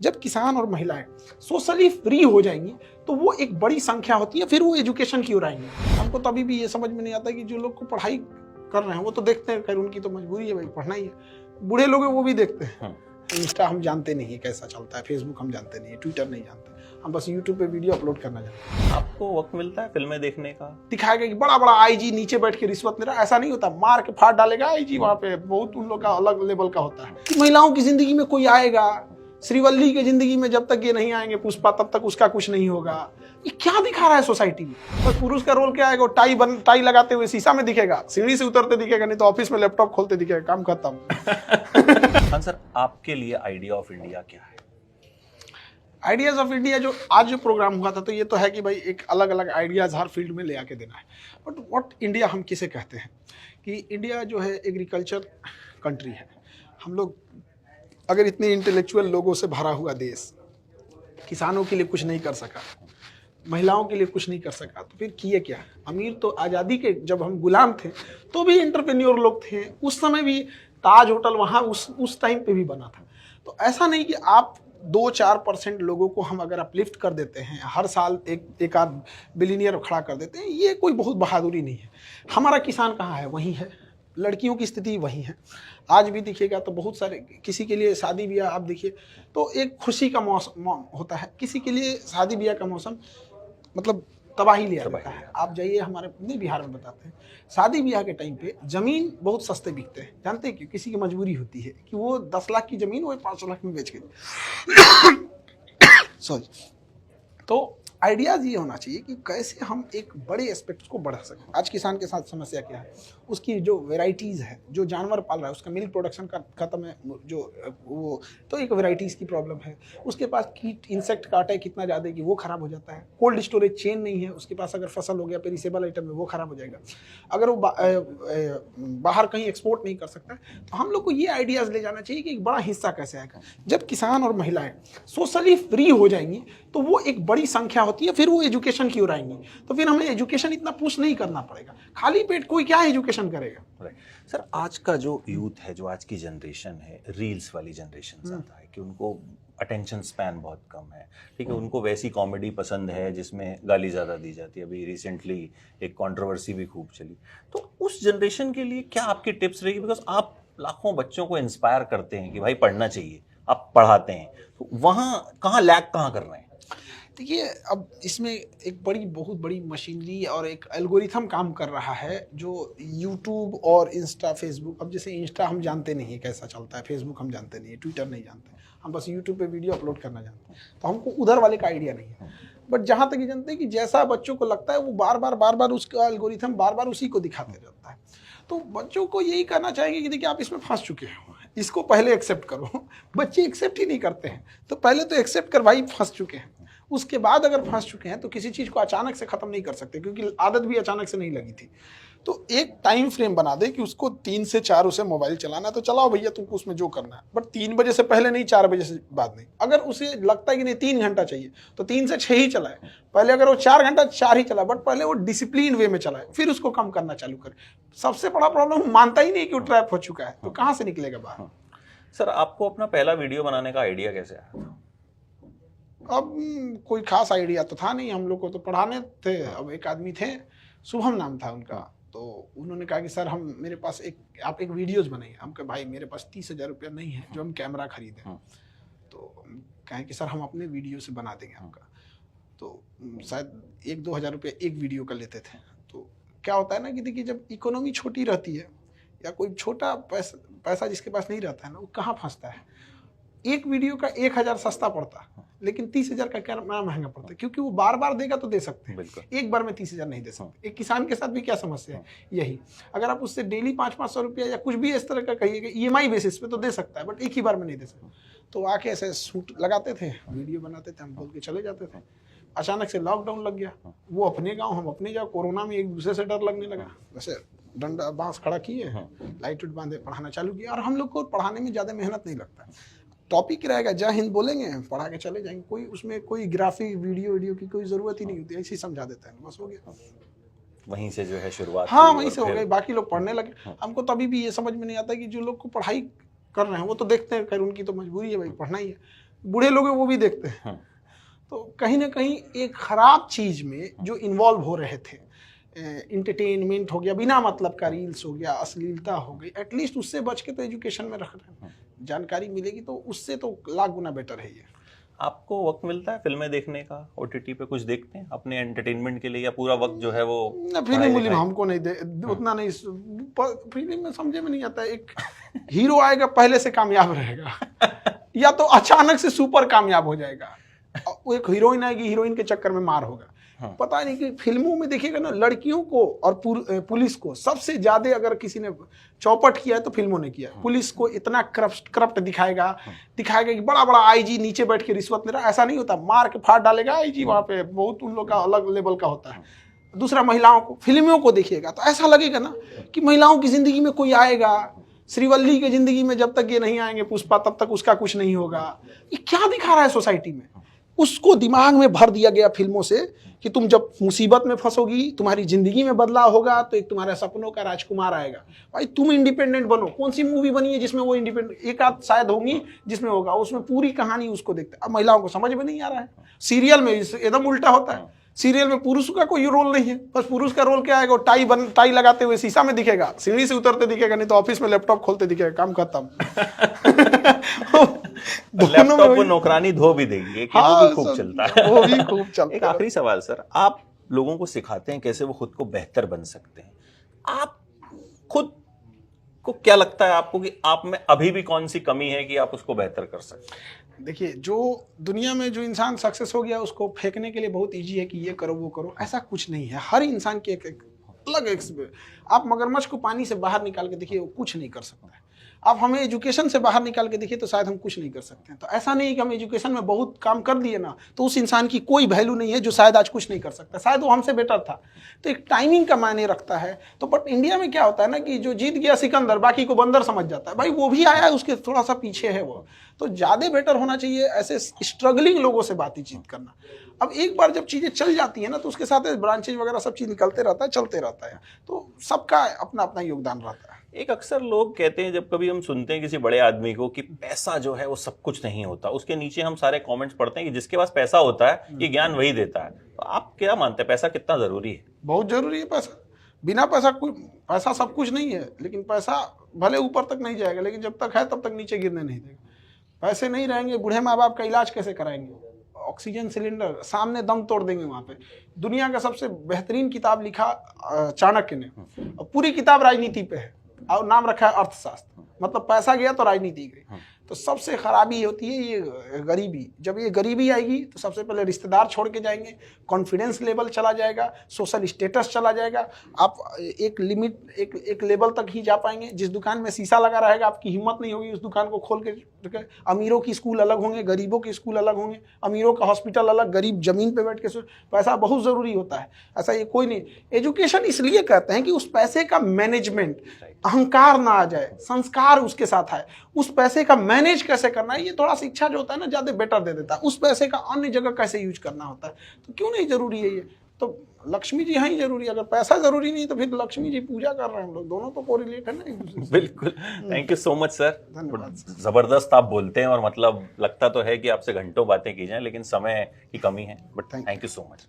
जब किसान और महिलाएं सोशली फ्री हो जाएंगी तो वो एक बड़ी संख्या होती है, फिर वो एजुकेशन की ओर आएंगे। हमको तो अभी भी ये समझ में नहीं आता कि जो लोग को पढ़ाई कर रहे हैं वो तो देखते हैं, खैर उनकी तो मजबूरी है, भाई पढ़ना ही है। बूढ़े लोग हैं वो भी देखते हैं। इंस्टा हम जानते नहीं है कैसा चलता है, फेसबुक हम जानते नहीं है, ट्विटर नहीं जानते, हम बस यूट्यूब पे वीडियो अपलोड करना जानते हैं। आपको वक्त मिलता है फिल्में देखने का? दिखाया गया कि बड़ा बड़ा आईजी नीचे बैठ के रिश्वत ले रहा है, ऐसा नहीं होता, मार के फाड़ डालेगा आईजी। वहाँ पे बहुत उन लोग का अलग लेवल का होता है कि महिलाओं की जिंदगी में कोई आएगा, श्रीवल्ली की जिंदगी में जब तक ये नहीं आएंगे पुष्पा, तब तक उसका कुछ नहीं होगा। ये क्या दिखा रहा है सोसाइटी में? बस पुरुष का रोल क्या आएगा, टाई लगाते हुए शीशा में दिखेगा, सीढ़ी से उतरते दिखेगा, नहीं तो ऑफिस में लैपटॉप खोलते दिखेगा, काम खत्म। हाँ सर, आपके लिए आइडिया ऑफ इंडिया क्या है? आइडियाज ऑफ इंडिया जो आज जो प्रोग्राम हुआ था, तो ये तो है कि भाई एक अलग अलग आइडियाज हर फील्ड में ले आके देना है। बट व्हाट इंडिया हम किसे कहते हैं कि इंडिया जो है एग्रीकल्चर कंट्री है। हम लोग अगर इतने इंटेलेक्चुअल लोगों से भरा हुआ देश किसानों के लिए कुछ नहीं कर सका, महिलाओं के लिए कुछ नहीं कर सका, तो फिर किए क्या? अमीर तो आज़ादी के जब हम गुलाम थे तो भी एंटरप्रेन्योर लोग थे, उस समय भी ताज होटल वहाँ उस टाइम पे भी बना था। तो ऐसा नहीं कि आप 2-4% लोगों को हम अगर अपलिफ्ट कर देते हैं, हर साल एक आध बिलीनियर खड़ा कर देते हैं, ये कोई बहुत बहादुरी नहीं है। हमारा किसान कहाँ है? वहीं है। लड़कियों की स्थिति वही है। आज भी देखिएगा तो बहुत सारे, किसी के लिए शादी ब्याह आप देखिए तो एक खुशी का मौसम होता है, किसी के लिए शादी ब्याह का मौसम मतलब तबाही ले आता है। आप जाइए हमारे अपने बिहार में बताते हैं, शादी ब्याह के टाइम पे जमीन बहुत सस्ते बिकते हैं। जानते हैं क्यों? किसी की मजबूरी होती है कि वो 10 लाख की जमीन वो 5 लाख में बेच के सॉरी। तो आइडियाज ये होना चाहिए कि कैसे हम एक बड़े एस्पेक्ट्स को बढ़ा सकें। आज किसान के साथ समस्या क्या है? उसकी जो वेराइटीज़ है, जो जानवर पाल रहा है उसका मिल्क प्रोडक्शन का खत्म है, जो वो तो एक वेराइटीज़ की प्रॉब्लम है। उसके पास कीट इंसेक्ट काटा है कितना ज़्यादा कि वो खराब हो जाता है। कोल्ड स्टोरेज चेन नहीं है उसके पास, अगर फसल हो गया पेरिसेबल आइटम है वो खराब हो जाएगा। अगर वो बाहर कहीं एक्सपोर्ट नहीं कर सकता है, तो हम लोग को ये आइडियाज़ ले जाना चाहिए कि एक बड़ा हिस्सा कैसे आएगा। जब किसान और महिलाएं सोशली फ्री हो जाएंगी तो वो एक बड़ी संख्या होती है, फिर वो एजुकेशन की ओर आएंगी। तो फिर हमें एजुकेशन इतना पुश नहीं करना पड़ेगा। खाली पेट कोई क्या एजुकेशन करेगा? राइट सर, आज का जो यूथ है, जो आज की जनरेशन है, रील्स वाली जनरेशन ज्यादा है कि उनको अटेंशन स्पैन बहुत कम है। ठीक है, उनको वैसी कॉमेडी पसंद है जिसमें गाली ज़्यादा दी जाती है। अभी रिसेंटली एक कंट्रोवर्सी भी खूब चली। तो उस जनरेशन के लिए क्या आपकी टिप्स रहेगी? बिकॉज आप लाखों बच्चों को इंस्पायर करते हैं कि भाई पढ़ना चाहिए, आप पढ़ाते हैं, तो वहाँ कहाँ लैग कहाँ कर रहे हैं? देखिए, अब इसमें एक बहुत बड़ी मशीनरी और एक एल्गोरिथम काम कर रहा है, जो यूट्यूब और इंस्टा फेसबुक, अब जैसे इंस्टा हम जानते नहीं है कैसा चलता है, फेसबुक हम जानते नहीं है, ट्विटर नहीं जानते, हम बस यूट्यूब पे वीडियो अपलोड करना जानते हैं, तो हमको उधर वाले का आइडिया नहीं है। बट जहाँ तक ये जानते हैं कि जैसा बच्चों को लगता है वो बार बार उसका एल्गोरिथम बार बार उसी को दिखाते रहता है। तो बच्चों को यही करना चाहिए कि देखिए आप इसमें फंस चुके हो, इसको पहले एक्सेप्ट करो। बच्चे एक्सेप्ट ही नहीं करते हैं, तो पहले तो एक्सेप्ट कर, भाई फंस चुके हैं। उसके बाद अगर फंस चुके हैं तो किसी चीज़ को अचानक से ख़त्म नहीं कर सकते, क्योंकि आदत भी अचानक से नहीं लगी थी। तो एक टाइम फ्रेम बना दे कि उसको 3 से 4 उसे मोबाइल चलाना है, तो चलाओ भैया, तुमको उसमें जो करना है, बट 3 बजे से पहले नहीं, 4 बजे से बाद नहीं। अगर उसे लगता है कि नहीं 3 घंटा चाहिए तो 3 से 6 ही चलाए। पहले अगर वो 4 घंटा 4 ही चलाए, बट पहले वो डिसिप्लिन वे में चलाए, फिर उसको कम करना चालू करे। सबसे बड़ा प्रॉब्लम मानता ही नहीं कि वो ट्रैप हो चुका है, तो कहाँ से निकलेगा बाहर? सर, आपको अपना पहला वीडियो बनाने का आइडिया कैसे आया था? अब कोई खास आइडिया तो था नहीं, हम लोग को तो पढ़ाने थे। अब एक आदमी थे, शुभम नाम था उनका, तो उन्होंने कहा कि सर हम मेरे पास आप एक वीडियोज़ बनाइए। हम कहे भाई मेरे पास 30,000 रुपया नहीं है जो हम कैमरा खरीदें। तो कहें कि सर हम अपने वीडियो से बना देंगे आपका। तो शायद 1-2 हज़ार रुपये एक वीडियो का लेते थे। तो क्या होता है ना कि देखिए, जब इकोनॉमी छोटी रहती है या कोई छोटा पैसा जिसके पास नहीं रहता है ना, वो कहाँ फंसता है। एक वीडियो का 1,000 सस्ता पड़ता, लेकिन 30,000 का क्या महंगा पड़ता है, क्योंकि वो बार बार देगा तो दे सकते हैं, एक बार में 30,000 नहीं दे सकते। एक किसान के साथ भी क्या समस्या है यही, अगर आप उससे डेली 500-500 रुपया या कुछ भी इस तरह का कहिएगा EMI बेसिस पे तो दे सकता है, बट एक ही बार में नहीं दे सकता। तो आके ऐसे शूट लगाते थे, वीडियो बनाते थे, हम बोल के चले जाते थे। अचानक से लॉकडाउन लग गया, वो अपने गाँव हम अपने गाँव, कोरोना में एक दूसरे से डर लगने लगा। वैसे डंडा बांस खड़ा किए, लाइट उट बांधे, पढ़ाना चालू किया। और हम लोग को पढ़ाने में ज़्यादा मेहनत नहीं लगता, टॉपिक रहेगा, जय हिंद बोलेंगे, पढ़ा के चले जाएंगे। कोई उसमें कोई ग्राफिक वीडियो की कोई ज़रूरत ही नहीं होती, ऐसे ही समझा देता है, बस हो गया। वहीं से जो है शुरुआत। हाँ, वहीं से हो गई, बाकी लोग पढ़ने लगे। हमको तो अभी भी ये समझ में नहीं आता कि जो लोग को पढ़ाई कर रहे हैं वो तो देखते हैं, खैर उनकी तो मजबूरी है, भाई पढ़ना ही है। बूढ़े लोग हैं वो भी देखते हैं। तो कहीं ना कहीं एक खराब चीज में जो इन्वॉल्व हो रहे थे, इंटरटेनमेंट हो गया, बिना मतलब का रील्स हो गया, अश्लीलता हो गई, एटलीस्ट उससे बच के तो एजुकेशन में रख रहे हैं, जानकारी मिलेगी तो उससे तो लाख गुना बेटर है ये। आपको वक्त मिलता है फिल्में देखने का? ओटीटी पे कुछ देखते हैं अपने एंटरटेनमेंट के लिए, या पूरा वक्त जो है वो ना फिल्म हमको नहीं दे उतना नहीं, फिल्म में समझे में नहीं आता। एक हीरो आएगा पहले से कामयाब रहेगा या तो अचानक से सुपर कामयाब हो जाएगा, वो एक हीरोइन आएगी, हीरोइन के चक्कर में मार होगा। पता नहीं कि फिल्मों में देखिएगा ना, लड़कियों को और पुलिस को सबसे ज्यादा अगर किसी ने चौपट किया है तो फिल्मों ने किया। पुलिस को इतना करप्ट दिखाएगा कि बड़ा बड़ा आईजी नीचे बैठ के रिश्वत ले रहा, ऐसा नहीं होता, मार के फाड़ डालेगा आईजी, वहां पे बहुत उन लोग का अलग लेवल का होता है। दूसरा, महिलाओं को, फिल्मों को देखिएगा तो ऐसा लगेगा ना कि महिलाओं की जिंदगी में कोई आएगा, श्रीवल्ली की जिंदगी में जब तक ये नहीं आएंगे पुष्पा, तब तक उसका कुछ नहीं होगा। ये क्या दिखा रहा है सोसाइटी में? उसको दिमाग में भर दिया गया फिल्मों से कि तुम जब मुसीबत में फंसोगी, तुम्हारी जिंदगी में बदलाव होगा, तो एक तुम्हारे सपनों का राजकुमार आएगा। भाई तुम इंडिपेंडेंट बनो। कौन सी मूवी बनी है जिसमें वो इंडिपेंडेंट, एक आध शायद होंगी जिसमें होगा, उसमें पूरी कहानी उसको देखते। अब महिलाओं को समझ में नहीं आ रहा है। सीरियल में एकदम उल्टा होता है। सीरियल में पुरुष का कोई रोल नहीं है, बस पुरुष का रोल क्या आएगा, टाई लगाते हुए शीशा में दिखेगा, सीढ़ी से उतरते दिखेगा, नहीं तो ऑफिस में लैपटॉप खोलते दिखेगा, काम खत्म। लैपटॉप को नौकरानी धो भी देगी, वो भी खूब चलता है। वो भी खूब चलता है। एक आखिरी सवाल सर, आप लोगों को सिखाते हैं कैसे वो खुद को बेहतर बन सकते हैं। आप खुद को क्या लगता है आपको कि आप में अभी भी कौन सी कमी है कि आप उसको बेहतर कर सकते हैं? देखिए, जो दुनिया में जो इंसान सक्सेस हो गया उसको फेंकने के लिए बहुत इजी है कि ये करो वो करो, ऐसा कुछ नहीं है। हर इंसान की एक अलग आप मगरमच्छ को पानी से बाहर निकाल के देखिए, वो कुछ नहीं कर सकता है। आप हमें एजुकेशन से बाहर निकाल के देखिए तो शायद हम कुछ नहीं कर सकते हैं। तो ऐसा नहीं है कि हम एजुकेशन में बहुत काम कर दिए ना तो उस इंसान की कोई वैल्यू नहीं है जो शायद आज कुछ नहीं कर सकता, शायद वो हमसे बेटर था। तो एक टाइमिंग का मायने रखता है। तो बट इंडिया में क्या होता है ना कि जो जीत गया सिकंदर बाकी को बंदर समझ जाता है। भाई वो भी आया है, उसके थोड़ा सा पीछे है वो। तो ज़्यादा बेटर होना चाहिए ऐसे स्ट्रगलिंग लोगों से बातचीत करना। अब एक बार जब चीज़ें चल जाती है ना तो उसके साथ ब्रांचेज वगैरह सब चीज़ निकलते रहता है, चलते रहता है। तो सबका अपना अपना योगदान रहता है। एक अक्सर लोग कहते हैं, जब कभी हम सुनते हैं किसी बड़े आदमी को, कि पैसा जो है वो सब कुछ नहीं होता, उसके नीचे हम सारे कमेंट्स पढ़ते हैं कि जिसके पास पैसा होता है ये ज्ञान वही देता है। तो आप क्या मानते हैं, पैसा कितना जरूरी है? बहुत जरूरी है पैसा। बिना पैसा सब कुछ नहीं है, लेकिन पैसा भले ऊपर तक नहीं जाएगा, लेकिन जब तक है तब तक नीचे गिरने नहीं देगा। पैसे नहीं रहेंगे, बूढ़े माँ बाप का इलाज कैसे कराएंगे? ऑक्सीजन सिलेंडर सामने दम तोड़ देंगे वहां पे। दुनिया का सबसे बेहतरीन किताब लिखा चाणक्य ने, और पूरी किताब राजनीति पे है और नाम रखा है अर्थशास्त्र। मतलब पैसा गया तो राजनीति गई। तो सबसे खराबी होती है ये गरीबी। जब ये गरीबी आएगी तो सबसे पहले रिश्तेदार छोड़ के जाएंगे, कॉन्फिडेंस लेवल चला जाएगा, सोशल स्टेटस चला जाएगा। आप एक लिमिट एक लेवल तक ही जा पाएंगे। जिस दुकान में शीशा लगा रहेगा आपकी हिम्मत नहीं होगी उस दुकान को खोल के। अमीरों की स्कूल अलग होंगे, गरीबों की स्कूल अलग होंगे, अमीरों का हॉस्पिटल अलग, गरीब जमीन पे बैठ के। पैसा बहुत ज़रूरी होता है, ऐसा ये कोई नहीं। एजुकेशन इसलिए कहते हैं कि उस पैसे का मैनेजमेंट, अहंकार ना आ जाए, संस्कार उसके साथ आए। उस पैसे का मैनेज कैसे करना है, ये थोड़ा शिक्षा जो होता है ना ज़्यादा बेटर दे देता है। उस पैसे का अन्य जगह कैसे यूज करना होता है, तो क्यों नहीं जरूरी है ये। तो लक्ष्मी जी हाँ ही जरूरी है। अगर पैसा जरूरी नहीं तो फिर लक्ष्मी जी पूजा कर रहे हैं हम लोग, दोनों तो कोरिलेट है ना एक दूसरे से। बिल्कुल। Thank you so much sir. धन्यवाद। जबरदस्त आप बोलते हैं, और मतलब लगता तो है कि आपसे घंटों बातें की जाएं, लेकिन समय की कमी है। But thank you so much.